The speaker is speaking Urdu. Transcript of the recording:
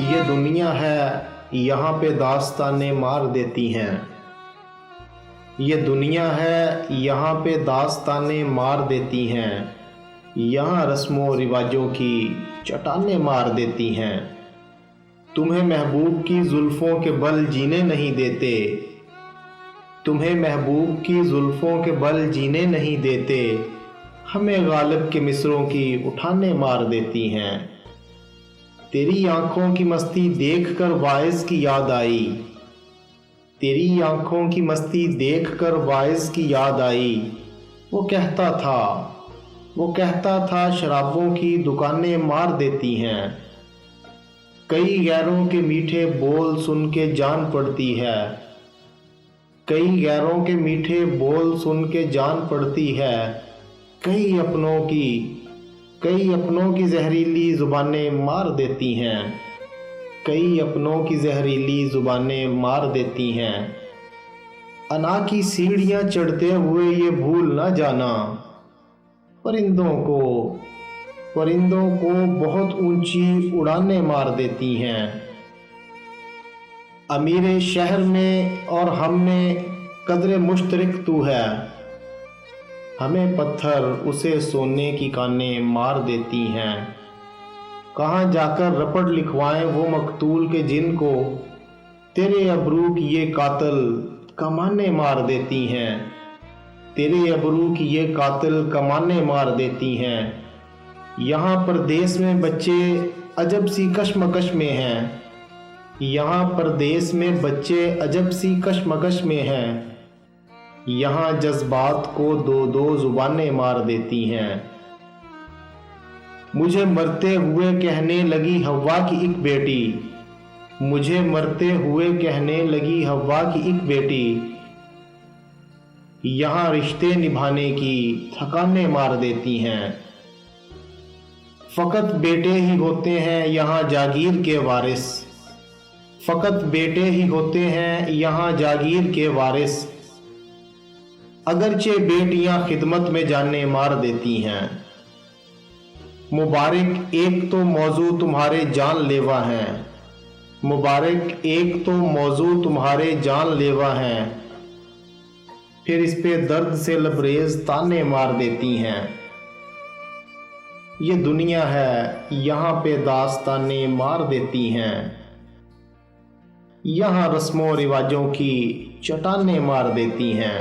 یہ دنیا ہے یہاں پہ داستانیں مار دیتی ہیں، یہ دنیا ہے یہاں پہ داستانیں مار دیتی ہیں، یہاں رسم و رواجوں کی چٹانیں مار دیتی ہیں۔ تمہیں محبوب کی زلفوں کے بل جینے نہیں دیتے، تمہیں محبوب کی زلفوں کے بل جینے نہیں دیتے، ہمیں غالب کے مصروں کی اٹھانے مار دیتی ہیں۔ تیری آنکھوں کی مستی دیکھ کر واعظ کی یاد آئی، تیری آنکھوں کی مستی دیکھ کر واعظ کی یاد آئی۔ وہ کہتا تھا شرابوں کی دکانیں مار دیتی ہیں، کئی غیروں کے میٹھے بول سن کے جان پڑتی ہے، کئی غیروں کے میٹھے بول سن کے جان پڑتی ہے، کئی اپنوں کی زہریلی زبانیں مار دیتی ہیں، کئی اپنوں کی زہریلی زبانیں مار دیتی ہیں۔ انا کی سیڑھیاں چڑھتے ہوئے یہ بھول نہ جانا، پرندوں کو بہت اونچی اڑانیں مار دیتی ہیں۔ امیر شہر میں اور ہم میں قدر مشترک تو ہے، ہمیں پتھر اسے سونے کی کانیں مار دیتی ہیں۔ کہاں جا کر رپٹ لکھوائیں وہ مقتول کے جن کو تیرے ابرو کی یہ قاتل کمانیں مار دیتی ہیں، تیرے ابرو کی یہ قاتل کمانیں مار دیتی ہیں۔ یہاں پردیس میں بچے عجب سی کشمکش میں ہیں، یہاں پردیس میں بچے عجب سی کشمکش میں ہیں، یہاں جذبات کو دو دو زبانیں مار دیتی ہیں۔ مجھے مرتے ہوئے کہنے لگی حوا کی ایک بیٹی، مجھے مرتے ہوئے کہنے لگی حوا کی ایک بیٹی، یہاں رشتے نبھانے کی تھکانیں مار دیتی ہیں۔ فقط بیٹے ہی ہوتے ہیں یہاں جاگیر کے وارث، فقط بیٹے ہی ہوتے ہیں یہاں جاگیر کے وارث، اگرچہ بیٹیاں خدمت میں جانیں مار دیتی ہیں۔ مبارک ایک تو موضوع تمہارے جان لیوا ہیں، مبارک ایک تو موضوع تمہارے جان لیوا ہیں، پھر اس پہ درد سے لبریز تانے مار دیتی ہیں۔ یہ دنیا ہے یہاں پہ داستانیں مار دیتی ہیں، یہاں رسم و رواجوں کی چٹانیں مار دیتی ہیں۔